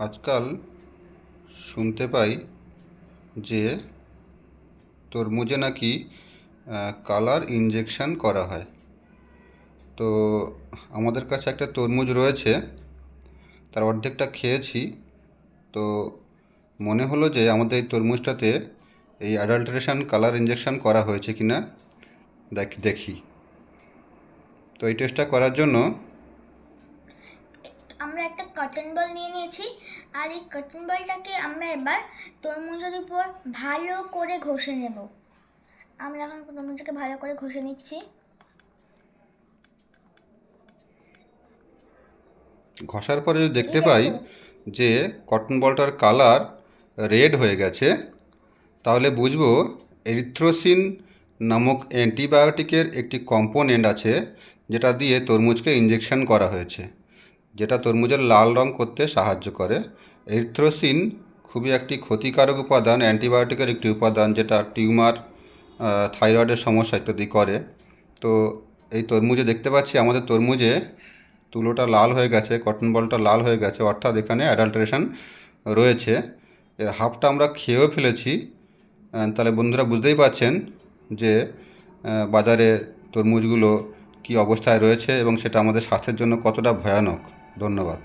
আজকাল শুনতে পাই যে তরমুজে নাকি কালার ইনজেকশন করা হয়। তো আমাদের কাছে একটা তরমুজ রয়েছে, তার অর্ধেকটা খেয়েছি। তো মনে হলো যে আমাদের এই তরমুজটাতে এই অ্যাডাল্টারেশন কালার ইনজেকশন করা হয়েছে কিনা দেখি। তো এই টেস্টটা করার জন্য আমরা একটা কটন বল নিয়ে নিয়েছি, আর এই কটন বলটাকে আমরা এবার তরমুজের উপর ভালো করে ঘষে নেব। আমরা এখন তরমুজটাকে ভালো করে ঘষে নিচ্ছি। ঘষার পরে যদি দেখতে এই পাই দেখো, যে কটন বলটার কালার রেড হয়ে গেছে, তাহলে বুঝবো এরিথ্রোসিন নামক অ্যান্টিবায়োটিকের একটি কম্পোনেন্ট আছে, যেটা দিয়ে তরমুজকে ইঞ্জেকশন করা হয়েছে, যেটা তরমুজের লাল রং করতে সাহায্য করে। এরিথ্রোসিন খুবই একটি ক্ষতিকারক উপাদান, অ্যান্টিবায়োটিকের একটি উপাদান, যেটা টিউমার, থাইরয়েডের সমস্যা ইত্যাদি করে। তো এই তরমুজে দেখতে পাচ্ছি আমাদের তরমুজে তুলোটা লাল হয়ে গেছে, কটন বলটা লাল হয়ে গেছে, অর্থাৎ এখানে অ্যাডাল্টারেশন রয়েছে। এর হাফটা আমরা খেয়েও ফেলেছি। তাহলে বন্ধুরা বুঝতেই পারছেন যে বাজারে তরমুজগুলো কী অবস্থায় রয়েছে এবং সেটা আমাদের স্বাস্থ্যের জন্য কতটা ভয়ানক। ধন্যবাদ।